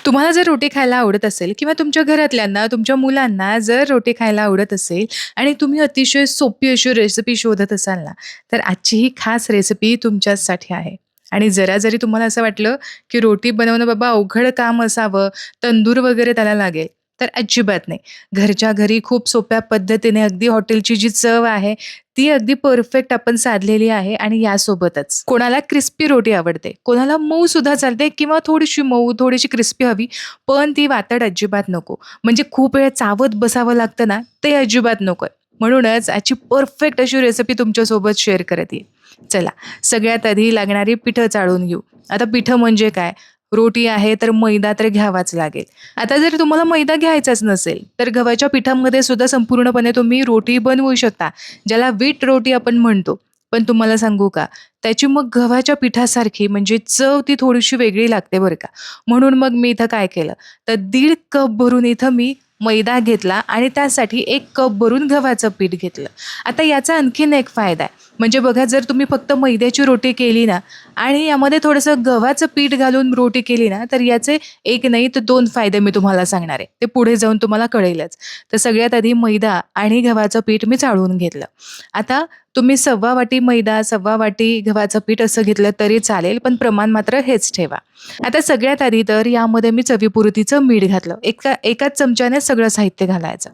तुम्हाला जर रोटी खायला आवडत असेल किंवा तुमच्या घरातल्यांना, तुमच्या मुलांना जर रोटी खायला आवडत असेल आणि तुम्ही अतिशय सोपी अशी रेसिपी शोधत असाल ना, तर आजची ही खास रेसिपी तुमच्याचसाठी आहे. आणि जरा जरी तुम्हाला असं वाटलं, की रोटी बनवणं बाबा अवघड काम असावं, तंदूर वगैरे त्याला लागेल, तर अजिबात नाही. घरच्या घरी खूप सोप्या पद्धतीने अगदी हॉटेलची जी चव आहे, ती अगदी परफेक्ट आपण साधलेली आहे आणि यासोबतच कोणाला क्रिस्पी रोटी आवडते, कोणाला मऊ सुद्धा चालते किंवा थोडीशी मऊ, थोडीशी क्रिस्पी हवी, पण ती वातड अजिबात नको. म्हणजे खूप वेळ चावत बसावं लागतं ना, ते अजिबात नकोय. म्हणूनच आजची परफेक्ट अशी रेसिपी तुमच्यासोबत शेअर करत आहे. चला, सगळ्यात आधी लागणारी पिठं चाळून घेऊ. आता पिठं म्हणजे काय? रोटी आहे तर मैदा तर घ्यावाच लागेल. आता जर तुम्हाला मैदा घ्यायचाच नसेल, तर गव्हाच्या पिठामध्ये सुद्धा संपूर्णपणे तुम्ही रोटी बनवू शकता. ज्याला व्हीट रोटी आपण म्हणतो. पण तुम्हाला सांगू का, त्याची मग गव्हाच्या पिठासारखी म्हणजे चव ती थोडीशी वेगळी लागते बरं का. म्हणून मग मी इथं काय केलं, तर 1.5 कप भरून इथं मी मैदा घेतला आणि त्यासाठी 1 कप भरून गव्हाचं पीठ घेतलं. आता याचा आणखीन एक फायदा आहे. म्हणजे बघा, जर तुम्ही फक्त मैद्याची रोटी केली ना आणि यामध्ये थोडंसं गव्हाचं पीठ घालून रोटी केली ना, तर याचे एक नाही तर 2 फायदे मी तुम्हाला सांगणार आहे. ते पुढे जाऊन तुम्हाला कळेलच. तर सगळ्यात आधी मैदा आणि गव्हाचं पीठ मी चाळून घेतलं. आता तुम्ही 1/2 वाटी मैदा, 1/2 वाटी गव्हाचं पीठ असं घेतलं तरी चालेल, पण प्रमाण मात्र हेच ठेवा. आता सगळ्यात आधी तर यामध्ये मी चवीपुरतीचं मीठ घातलं. एकाच चमच्याने सगळं साहित्य घालायचं.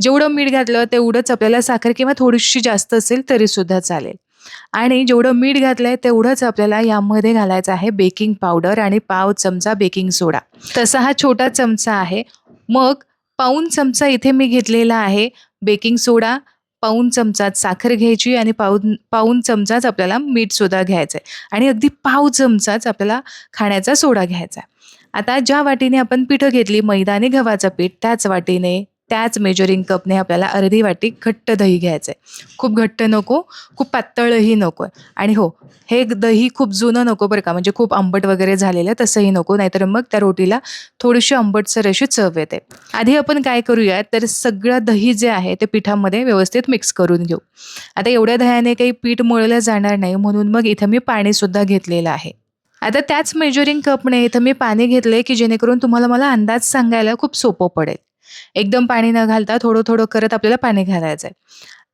जेवढं मीठ घातलं तेवढंच आपल्याला साखर किंवा थोडीशी जास्त असेल तरीसुद्धा चालेल. आणि जेवढं मीठ घातलंय तेवढंच आपल्याला यामध्ये घालायचं आहे बेकिंग पावडर आणि पाव चमचा बेकिंग सोडा. तसा हा छोटा चमचा आहे. मग पाऊण चमचा इथे मी घेतलेला आहे बेकिंग सोडा, पाऊण चमचाच साखर घ्यायची आणि पाऊण पाऊण चमचाच आपल्याला मीठसुद्धा घ्यायचं आहे आणि अगदी पाव चमचाच आपल्याला खाण्याचा सोडा घ्यायचा आहे. आता ज्या वाटीने आपण पिठं घेतली मैदा आणि गव्हाचं पीठ, त्याच वाटीने, त्याच मेजरिंग कपने आपल्याला अर्धी वाटी घट्ट दही घ्यायचं आहे. खूप घट्ट नको, खूप पातळही नकोय. आणि हो, हे दही खूप जुनं नको बरं का, म्हणजे खूप आंबट वगैरे झालेलं तसंही नको, नाहीतर मग त्या रोटीला थोडीशी आंबटसर अशी चव येते. आधी आपण काय करूया, तर सगळं दही जे आहे ते पिठामध्ये व्यवस्थित मिक्स करून घेऊ. आता एवढ्या दह्याने काही पीठ मळलं जाणार नाही, म्हणून मग इथं मी पाणीसुद्धा घेतलेलं आहे. आता त्याच मेजरिंग कपने इथं मी पाणी घेतलंय, की जेणेकरून तुम्हाला मला अंदाज सांगायला खूप सोपं पडेल. एकदम पाणी न घालता थोडं-थोडं करत आपल्याला पाणी घालायचंय.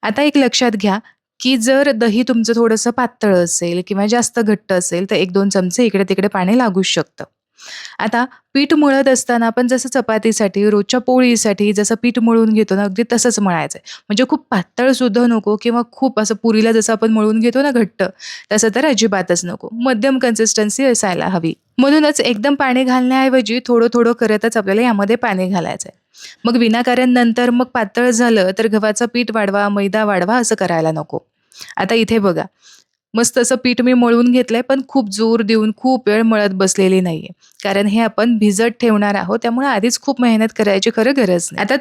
आता एक लक्षात घ्या, की जर दही तुमचं थोडंसं पातळ असेल किंवा जास्त घट्ट असेल, तर 1-2 चमचे इकडे-तिकडे पाणी लागूच शकतं. आता पीठ मळत असताना आपण जसं चपातीसाठी, रोजच्या पोळीसाठी जसं पीठ मळून घेतो ना, अगदी तसंच मळायचंय. म्हणजे खूप पातळ सुद्धा नको किंवा खूप असं पुरीला जसं आपण मळून घेतो ना घट्ट, तसं तर अजिबातच नको. मध्यम कन्सिस्टन्सी असायला हवी. म्हणूनच एकदम पाणी घालण्याऐवजी थोडं-थोडं करतच आपल्याला यामध्ये पाणी घालायचंय. मग विनाकारण नंतर मग पातळ झालं, तर गव्हाचं पीठ वाढवा, मैदा वाढवा असं करायला नको. आता इथे बघा, मस्त असं पीठ मी मळून घेतलंय, पण खूप जोर देऊन खूप वेळ मळत बसलेली नाहीये. कारण हे आपण भिजत ठेवणार आहोत, त्यामुळे आधीच खूप मेहनत करायची खरं गरज नाही. आता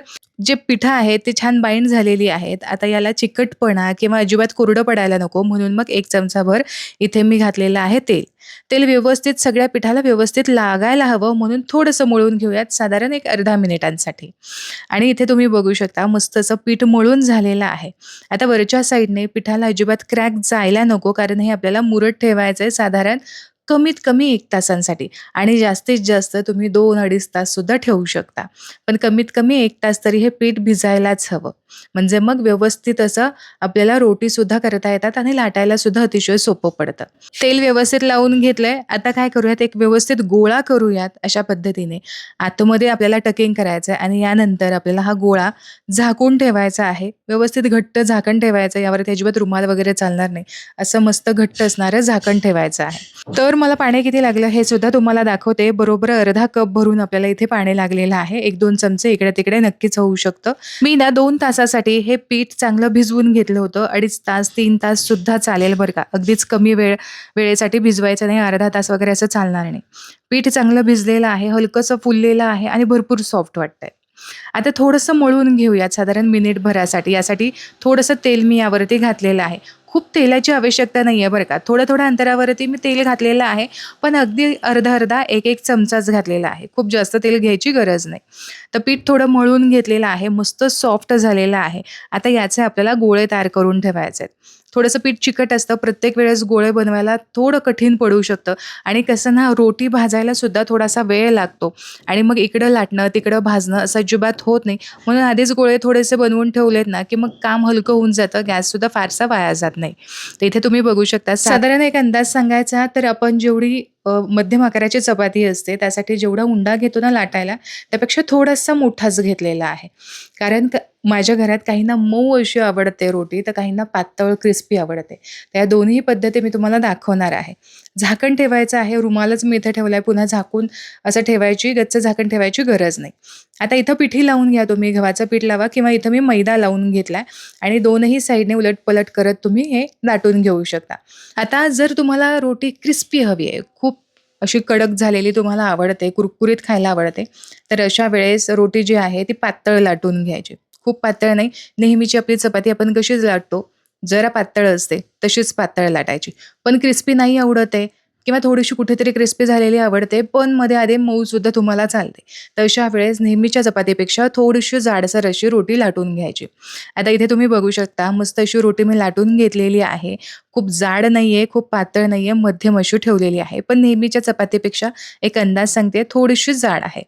जे पिठं आहेत ते छान बाइंड झालेली आहेत. आता याला चिकटपणा किंवा अजिबात कोरडं पडायला नको, म्हणून मग 1 चमचाभर इथे मी घातलेलं आहे तेल. तेल व्यवस्थित सगळ्या पिठाला व्यवस्थित लागायला हवं, म्हणून थोडंसं मळून घेऊयात साधारण एक अर्ध्या मिनिटांसाठी. आणि इथे तुम्ही बघू शकता मस्त असं पीठ मळून झालेलं आहे. आता वरच्या साईडने पिठाला अजिबात क्रॅक जायला नको, कारण हे आपल्याला मुरत ठेवायचं आहे साधारण कमीत कमी 1 तासांसाठी आणि जास्तीत जास्त तुम्ही 2-2.5 तास सुद्धा ठेवू शकता. पण कमीत कमी 1 तास तरी हे पीठ भिजायलाच हवं. म्हणजे मग व्यवस्थित असं आपल्याला रोटीसुद्धा करता येतात आणि लाटायला सुद्धा अतिशय सोपं पडतं. तेल व्यवस्थित लावून घेतलंय. आता काय करूयात, एक व्यवस्थित गोळा करूयात अशा पद्धतीने. आतमध्ये आपल्याला टकिंग करायचं आहे आणि यानंतर आपल्याला हा गोळा झाकून ठेवायचा आहे. व्यवस्थित घट्ट झाकण ठेवायचं, यावरती अजिबात रुमाल वगैरे चालणार नाही. असं मस्त घट्ट असणारं झाकण ठेवायचं आहे. तर मला पाणी किती लागलं हे सुद्धा तुम्हाला दाखवते. बरोबर अर्धा कप भरून आपल्याला इथे पाणी लागलेलं आहे. 1-2 चमचे इकडे-तिकडे नक्कीच होऊ शकतं. मी ना 2 तासासाठी हे पीठ चांगलं भिजवून घेतलं होतं. 2.5 तास, 3 तास सुद्धा चालेल बरं का. अगदीच कमी वेळेसाठी भिजवायचं नाही, अर्धा तास वगैरे असं चालणार नाही. पीठ चांगलं भिजलेलं आहे, हलकंसं फुललेलं आहे आणि भरपूर सॉफ्ट वाटतंय. आता थोडंसं मळून घेऊयात साधारण मिनिटभरासाठी. यासाठी थोडंसं तेल मी यावरती घातलेलं आहे. खूप तेलाची आवश्यकता नाहीये बरं का. थोड्या-थोड्या अंतरावरती मी तेल घातलेलं आहे, पण अगदी अर्धा-अर्धा, 1-1 चमचाच घातलेला आहे. खूप जास्त तेल घ्यायची गरज नाही. तर पीठ थोडं मळून घेतलेलं आहे, मस्त सॉफ्ट झालेलं आहे. आता याचे आपल्याला गोळे तयार करून ठेवायचे आहेत. थोडंसं पीठ चिकट असतं, प्रत्येक वेळेस गोळे बनवायला थोडं कठीण पडू शकतं आणि कसं ना रोटी भाजायला सुद्धा थोडासा वेळ लागतो आणि मग इकडं लाटणं, तिकडं भाजणं असं अजिबात होत नाही. म्हणून आधीच गोळे थोडेसे बनवून ठेवलेत ना, की मग काम हलकं होऊन जातं, गॅससुद्धा फारसा वाया जात नाही. तर इथे तुम्ही बघू शकता साधारण एक अंदाज सांगायचा तर आपण जेवढी मध्यम आकाराची चपाती असते त्यासाठी जेवढा उंडा घेतो ना लाटायला, त्यापेक्षा थोडासा मोठाच घेतलेला आहे. कारण माझ्या घरात काहींना मऊ अशी आवडते रोटी, तर काहींना पातळ क्रिस्पी आवडते. तर या दोन्ही पद्धती मी तुम्हाला दाखवणार आहे. झाकण ठेवायचं आहे, रुमालच मी इथे ठेवलाय. पुन्हा झाकून असं ठेवायची, गच्च झाकण ठेवायची गरज नाही. आता इथं पिठी लावून घ्या तुम्ही, गव्हाचं पीठ लावा किंवा इथं मी मैदा लावून घेतलाय आणि दोनही साईडने उलट-पलट करत तुम्ही हे लाटून घेऊ शकता. आता जर तुम्हाला रोटी क्रिस्पी हवी आहे, खूप अशी कडक झालेली तुम्हाला आवडते, कुरकुरीत खायला आवडते, तर अशा वेळेस रोटी जी आहे ती पातळ लाटून घ्यायची. खूप पातळ नाही, नेहमीची आपली चपाती आपण कशीच लाटतो, जरा पातळ असते तशीच पातळ लाटायची. पण क्रिस्पी नाही आवडत आहे किंवा थोडीशी कुठेतरी क्रिस्पी झालेली आवडते, पण मध्ये-अधे मऊसुद्धा तुम्हाला चालते. तर अशा वेळेस नेहमीच्या चपातीपेक्षा थोडीशी जाडसर अशी रोटी लाटून घ्यायची. आता इथे तुम्ही बघू शकता मस्त अशी रोटी मी लाटून घेतलेली आहे. खूप जाड नाहीये, खूप पातळ नाहीये, मध्यम अशी ठेवलेली आहे. पण नेहमीच्या चपातीपेक्षा एक अंदाज सांगते थोडीशी जाड आहे.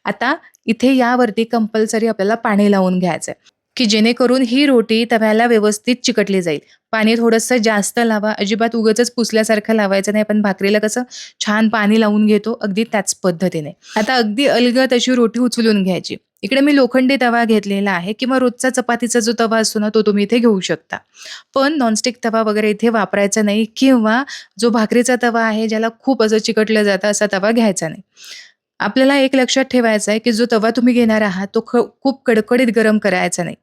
आता इथे यावरती कंपल्सरी आपल्याला पाणी लावून घ्यायचंय, की जेणेकरून ही रोटी तव्याला व्यवस्थित चिकटली जाईल. पाणी थोडंसं जास्त लावा, अजिबात उगाचच पुसल्यासारखं लावायचं नाही. आपण भाकरीला कसं छान पाणी लावून घेतो, अगदी त्याच पद्धतीने. आता अगदी अलगद अशी रोटी उचलून घ्यायची. इकडे मी लोखंडी तवा घेतलेला आहे किंवा रोजचा चपातीचा जो तवा असतो ना, तो तुम्ही इथे घेऊ शकता. पण नॉनस्टिक तवा वगैरे इथे वापरायचा नाही किंवा जो भाकरीचा तवा आहे, ज्याला खूप असं चिकटलं जातं, असा तवा घ्यायचा नाही. आपल्याला एक लक्षात ठेवायचं आहे, की जो तवा तुम्ही घेणार आहात, तो खूप कडकडीत गरम करायचा नाही.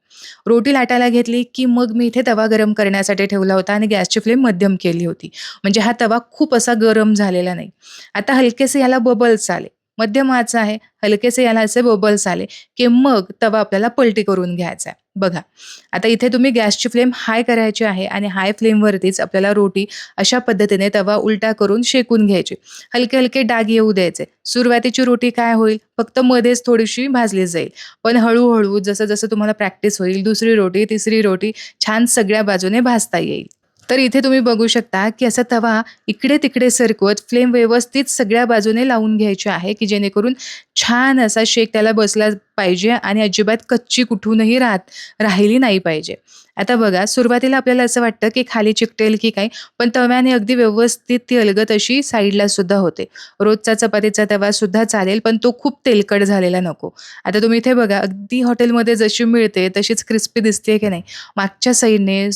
रोटी लाटायला घेतली, की मग मी इथे तवा गरम करण्यासाठी ठेवला होता आणि गॅसची फ्लेम मध्यम केली होती. म्हणजे हा तवा खूप असा गरम झालेला नाही. आता हलकेसे याला बबल्स आले. मध्यम आच आहे, हलकेसे याला असे बबल्स आले, की मग तवा आपल्याला पलटी करून घ्यायचा आहे. बघा, आता इथे तुम्ही गॅसची फ्लेम हाय करायची आहे आणि हाय फ्लेमवरतीच आपल्याला रोटी अशा पद्धतीने तवा उलटा करून शेकून घ्यायची. हलके-हलके डाग येऊ द्यायचे. सुरुवातीची रोटी काय होईल, फक्त मध्येच थोडीशी भाजली जाईल. पण हळू-हळू जसं-जसं तुम्हाला प्रॅक्टिस होईल, दुसरी रोटी, तिसरी रोटी छान सगळ्या बाजूने भाजता येईल. तर इथे तुम्ही बघू शकता, की असा तवा इकडे-तिकडे सरकवत फ्लेम व्यवस्थित सगळ्या बाजूने लावून घ्यायची आहे, की जेणेकरून छान असा शेक त्याला बसला पाहिजे आणि अजिबात कच्ची कुठूनही राहिली नाही पाहिजे. आता बघा, सुरुवातीला आपल्याला असं वाटतं, की खाली चिकटेल की काय, पण तव्याने अगदी व्यवस्थित ती अलगद अशी साईडला सुद्धा होते. रोजचा चपातीचा तवा सुद्धा चालेल, पण तो खूप तेलकट झालेला नको. आता तुम्ही इथे बघा, अगदी हॉटेलमध्ये जशी मिळते तशीच क्रिस्पी दिसते की नाही, मागच्या साईडने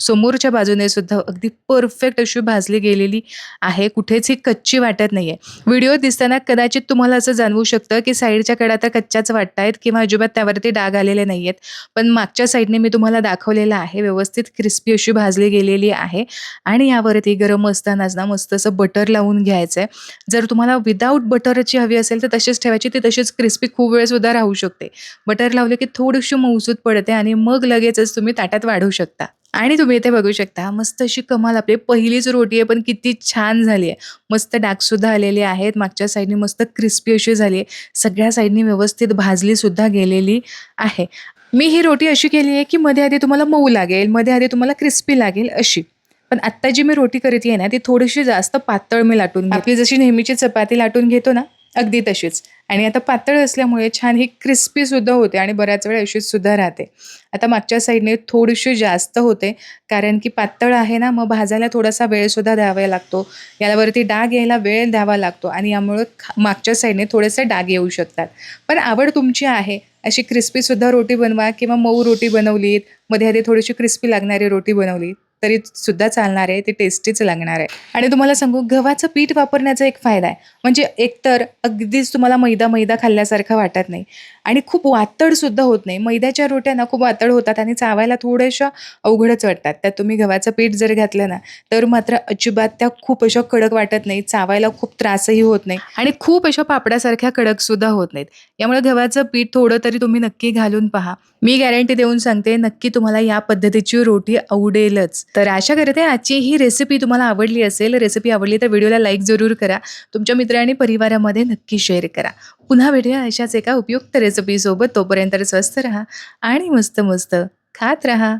समोरच्या बाजूने सुद्धा अगदी परफेक्ट अशी भाजली गेलेली आहे. कुठेच ही कच्ची वाटत नाहीये. व्हिडिओ दिसताना कदाचित तुम्हाला असं जाणवू शकतं, की साईडच्या कडा तर कच्च्याच वाटतायत किंवा अजिबात त्यावरती डाग आलेले नाहीयेत. पण मागच्या साईडने मी तुम्हाला दाखवलेलं आहे. व्यवस्थित क्रिस्पी अशी भाजली गेलेली आहे आणि यावरती गरम असतानाच ना मस्त असं बटर लावून घ्यायचंय. जर तुम्हाला विदाऊट बटरची हवी असेल तर तशीच ठेवायची. ती तशीच क्रिस्पी खूप वेळसुद्धा राहू शकते. बटर लावले की थोडीशी मऊसूत पडते आणि मग लगेचच तुम्ही ताटात वाढवू शकता. आणि तुम्ही इथे बघू शकता मस्त अशी कमाल आपली पहिलीच रोटी आहे, पण किती छान झाली आहे. मस्त डागसुद्धा आलेले आहेत. मागच्या साईडने मस्त क्रिस्पी अशी झाली आहे. सगळ्या साईडनी व्यवस्थित भाजलीसुद्धा गेलेली आहे. मी ही रोटी अशी केली आहे, की मध्ये-आधी तुम्हाला मऊ लागेल, मध्ये-आधी तुम्हाला क्रिस्पी लागेल अशी. पण आत्ता जी मी रोटी करते आहे ना, ती थोडीशी जास्त पातळ मी लाटून घेते. आपली जशी नेहमीची चपाती लाटून घेतो ना, अगदी तशीच. आणि आता पातळ असल्यामुळे छान ही क्रिस्पीसुद्धा होते आणि बऱ्याच वेळ अशीच सुद्धा राहते. आता मागच्या साईडने थोडीशी जास्त होते, कारण की पातळ आहे ना, मग भाजायला थोडासा वेळसुद्धा द्यावा लागतो. यावरती डाग यायला वेळ द्यावा लागतो आणि यामुळं मागच्या साईडने थोडेसे डाग येऊ शकतात. पण आवड तुमची आहे, अशी क्रिस्पीसुद्धा रोटी बनवा किंवा मऊ रोटी बनवलीत, मध्ये-आधी थोडीशी क्रिस्पी लागणारी रोटी बनवली, तरी सुद्धा चालणार आहे, ती टेस्टीच लागणार आहे. आणि तुम्हाला सांगू गव्हाचं पीठ वापरण्याचा एक फायदा आहे. म्हणजे एकतर अगदीच तुम्हाला मैदा-मैदा खाल्ल्यासारखं वाटत नाही आणि खूप वातडसुद्धा होत नाही. मैद्याच्या रोट्या ना खूप वातड होतात आणि चावायला थोड्याशा अवघडच वाटतात. त्यात तुम्ही गव्हाचं पीठ जर घातलं ना, तर मात्र अजिबात त्या खूप अशा कडक वाटत नाही. चावायला खूप त्रासही होत नाही आणि खूप अशा पापडासारख्या कडकसुद्धा होत नाहीत. यामुळे गव्हाचं पीठ थोडं तरी तुम्ही नक्की घालून पहा. मी गॅरंटी देऊन सांगते, नक्की तुम्हाला या पद्धतीची रोटी आवडेलच. तर आशा करते आजची ही रेसिपी तुम्हाला आवडली असेल. रेसिपी आवडली तर व्हिडिओला लाईक जरूर करा. तुमच्या मित्र आणि परिवारामध्ये नक्की शेअर करा. पुन्हा भेटूया अशाच एका उपयुक्त रेसिपीसोबत. तोपर्यंत स्वस्थ राहा आणि मस्त मस्त खात राहा.